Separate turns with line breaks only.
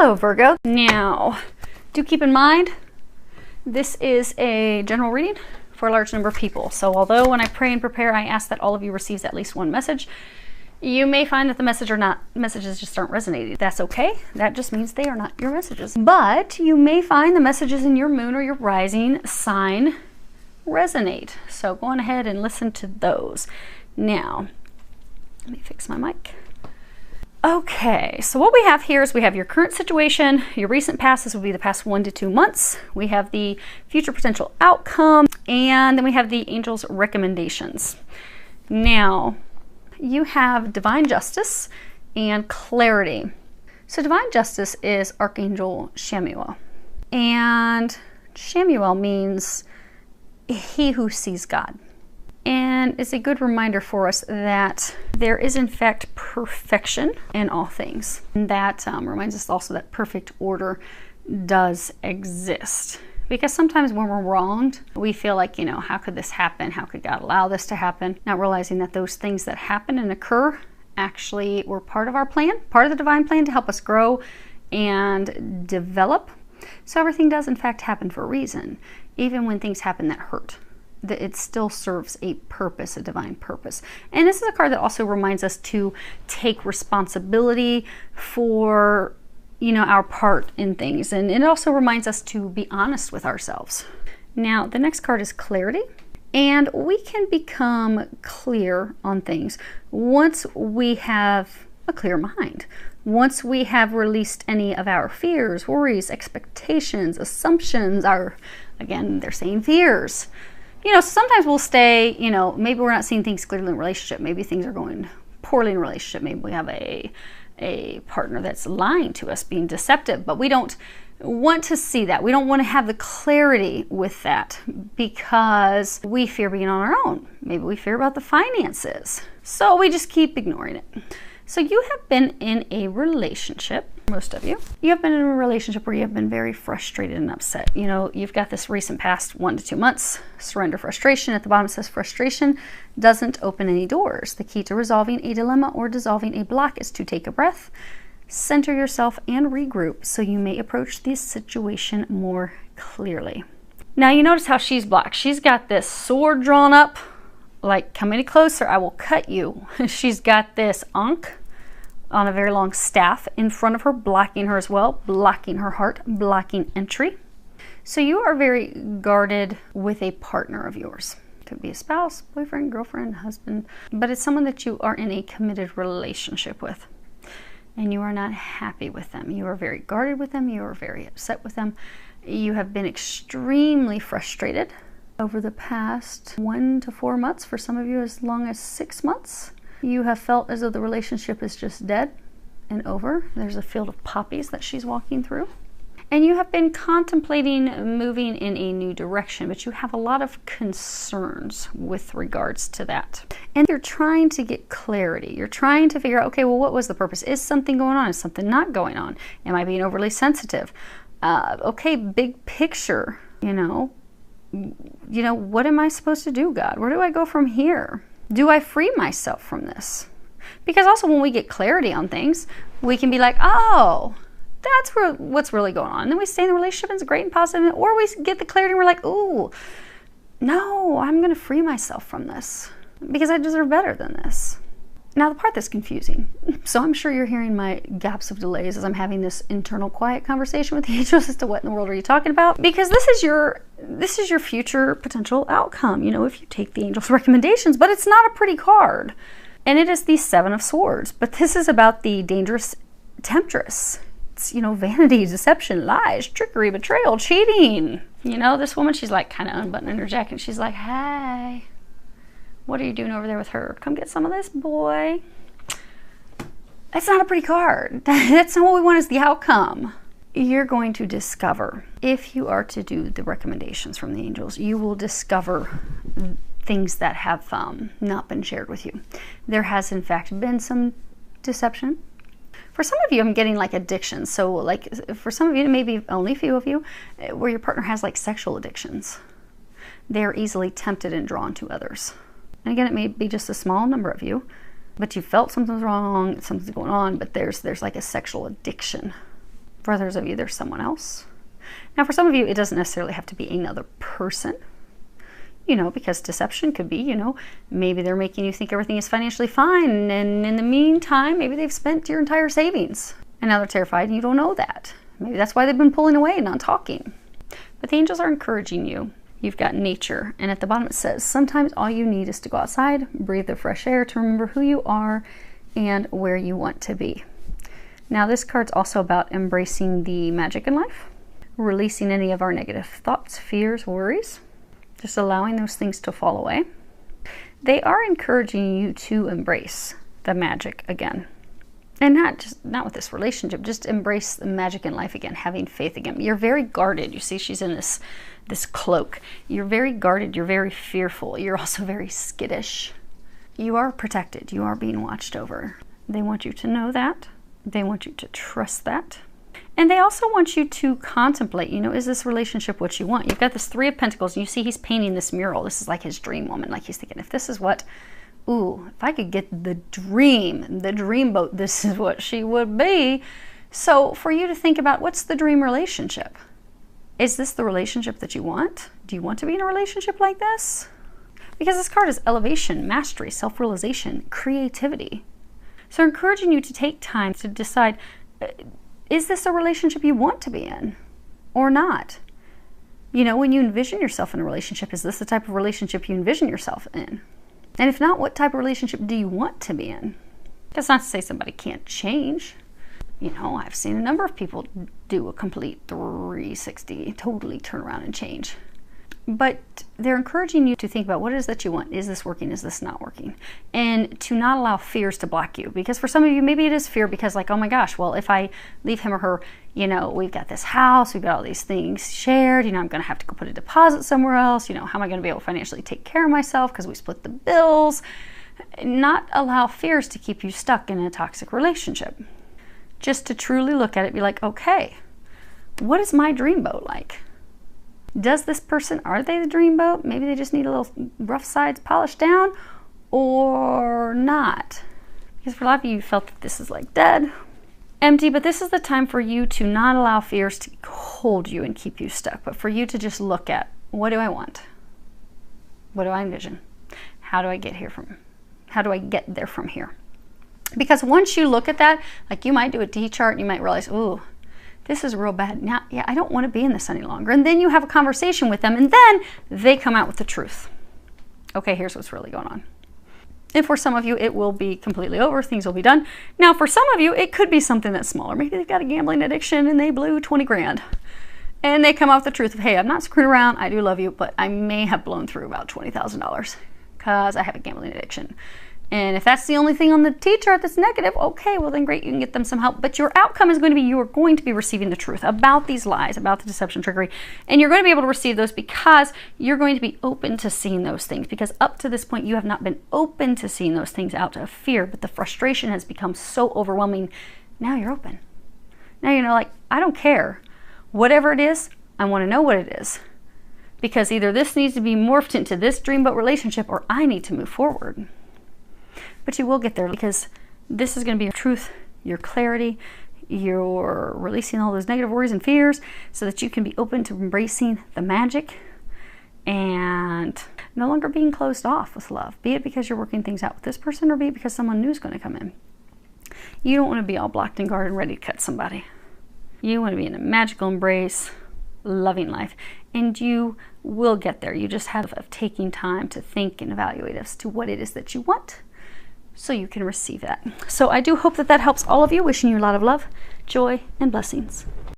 Hello, Virgo. Now, do keep in mind, this is a general reading for a large number of people. So although when I pray and prepare, I ask that all of you receives at least one message, you may find that the messages just aren't resonating. That's okay. That just means they are not your messages. But you may find the messages in your moon or your rising sign resonate. So go on ahead and listen to those. Now, let me fix my mic. Okay, so what we have here is we have your current situation, your recent past, this would be the past 1 to 2 months. We have the future potential outcome, and then we have the angel's recommendations. Now, you have divine justice and clarity. So divine justice is Archangel Chamuel. And Chamuel means he who sees God. And it's a good reminder for us that there is in fact perfection in all things. And that reminds us also that perfect order does exist. Because sometimes when we're wronged, we feel like, how could this happen? How could God allow this to happen? Not realizing that those things that happen and occur actually were part of our plan, part of the divine plan to help us grow and develop. So everything does in fact happen for a reason, even when things happen that hurt. That it still serves a purpose, a divine purpose. And this is a card that also reminds us to take responsibility for, our part in things. And it also reminds us to be honest with ourselves. Now, the next card is clarity. And we can become clear on things once we have a clear mind. Once we have released any of our fears, worries, expectations, assumptions, again, they're saying fears. Sometimes we'll stay, maybe we're not seeing things clearly in a relationship. Maybe things are going poorly in a relationship. Maybe we have a partner that's lying to us, being deceptive, but we don't want to see that. We don't want to have the clarity with that because we fear being on our own. Maybe we fear about the finances. So we just keep ignoring it. So you have been in a relationship, most of you. You have been in a relationship where you have been very frustrated and upset. You've got this recent past 1 to 2 months, surrender frustration. At the bottom it says frustration doesn't open any doors. The key to resolving a dilemma or dissolving a block is to take a breath, center yourself, and regroup so you may approach this situation more clearly. Now you notice how she's blocked. She's got this sword drawn up, like, come any closer, I will cut you. She's got this ankh on a very long staff in front of her, blocking her as well, blocking her heart, blocking entry. So you are very guarded with a partner of yours. Could be a spouse, boyfriend, girlfriend, husband, but it's someone that you are in a committed relationship with. And you are not happy with them. You are very guarded with them. You are very upset with them. You have been extremely frustrated over the past 1 to 4 months, for some of you as long as 6 months. You have felt as though the relationship is just dead and over. There's a field of poppies that she's walking through. And you have been contemplating moving in a new direction, but you have a lot of concerns with regards to that. And you're trying to get clarity. You're trying to figure out, okay, well, what was the purpose? Is something going on? Is something not going on? Am I being overly sensitive? Okay, big picture, what am I supposed to do, God? Where do I go from here? Do I free myself from this? Because also when we get clarity on things, we can be like, oh, that's what's really going on. And then we stay in the relationship and it's great and positive. Or we get the clarity and we're like, ooh, no, I'm going to free myself from this because I deserve better than this. Now, the part that's confusing, so I'm sure you're hearing my gaps of delays as I'm having this internal quiet conversation with the angels as to what in the world are you talking about? Because this is your future potential outcome, if you take the angels' recommendations, but it's not a pretty card. And it is the 7 of Swords, but this is about the dangerous temptress. It's, vanity, deception, lies, trickery, betrayal, cheating. This woman, she's like kind of unbuttoning her jacket. She's like, hey, what are you doing over there with her? Come get some of this, boy. That's not a pretty card. That's not what we want as the outcome. You're going to discover, if you are to do the recommendations from the angels, you will discover things that have not been shared with you. There has, in fact, been some deception. For some of you, I'm getting like addiction. So like for some of you, maybe only a few of you, where your partner has like sexual addictions. They're easily tempted and drawn to others. And again, it may be just a small number of you, but you felt something's wrong, something's going on, but there's like a sexual addiction For others of you, there's someone else. Now, for some of you, it doesn't necessarily have to be another person, you know, because deception could be, you know, maybe they're making you think everything is financially fine, and in the meantime, maybe they've spent your entire savings, and now they're terrified and you don't know that. Maybe that's why they've been pulling away and not talking. But the angels are encouraging you. You've got nature, and at the bottom it says, sometimes all you need is to go outside, breathe the fresh air, to remember who you are and where you want to be. Now, this card's also about embracing the magic in life, releasing any of our negative thoughts, fears, worries, just allowing those things to fall away. They are encouraging you to embrace the magic again. And not with this relationship, just embrace the magic in life again, having faith again. You're very guarded. You see, she's in this cloak. You're very guarded. You're very fearful. You're also very skittish. You are protected. You are being watched over. They want you to know that. They want you to trust that. And they also want you to contemplate, you know, is this relationship what you want? You've got this Three of Pentacles, and you see he's painting this mural. This is like his dream woman. Like he's thinking, if this is what, ooh, if I could get the dream boat, this is what she would be. So for you to think about, what's the dream relationship? Is this the relationship that you want? Do you want to be in a relationship like this? Because this card is elevation, mastery, self-realization, creativity. So encouraging you to take time to decide, is this a relationship you want to be in or not? You know, when you envision yourself in a relationship, is this the type of relationship you envision yourself in? And if not, what type of relationship do you want to be in? That's not to say somebody can't change. You know, I've seen a number of people do a complete 360, totally turn around and change. But they're encouraging you to think about what it is that you want. Is this working? Is this not working? And to not allow fears to block you. Because for some of you, maybe it is fear because like, oh my gosh, well, if I leave him or her, you know, we've got this house, we've got all these things shared, you know, I'm going to have to go put a deposit somewhere else. You know, how am I going to be able to financially take care of myself because we split the bills? Not allow fears to keep you stuck in a toxic relationship. Just to truly look at it, be like, okay, what is my dream boat like? Does this person, are they the dream boat? Maybe they just need a little rough sides polished down, or not. Because for a lot of you, you felt that this is like dead, empty, but this is the time for you to not allow fears to hold you and keep you stuck, but for you to just look at, what do I want? What do I envision? How do I get there from here? Because once you look at that, like you might do a D chart and you might realize, ooh, this is real bad. Now, yeah, I don't want to be in this any longer. And then you have a conversation with them and then they come out with the truth. Okay, here's what's really going on. And for some of you, it will be completely over. Things will be done. Now, for some of you, it could be something that's smaller. Maybe they've got a gambling addiction and they blew 20 grand. And they come out with the truth of, hey, I'm not screwing around. I do love you, but I may have blown through about $20,000 because I have a gambling addiction. And if that's the only thing on the T-chart that's negative, okay, well then great, you can get them some help. But your outcome is going to be, you are going to be receiving the truth about these lies, about the deception, trickery. And you're going to be able to receive those because you're going to be open to seeing those things. Because up to this point, you have not been open to seeing those things out of fear. But the frustration has become so overwhelming. Now you're open. Now you know, like, I don't care. Whatever it is, I want to know what it is. Because either this needs to be morphed into this dreamboat relationship or I need to move forward. But you will get there because this is going to be your truth, your clarity, you're releasing all those negative worries and fears so that you can be open to embracing the magic and no longer being closed off with love. Be it because you're working things out with this person or be it because someone new is going to come in. You don't want to be all blocked and guarded and ready to cut somebody. You want to be in a magical embrace, loving life. And you will get there. You just have of taking time to think and evaluate as to what it is that you want, so you can receive that. So I do hope that that helps all of you. Wishing you a lot of love, joy, and blessings.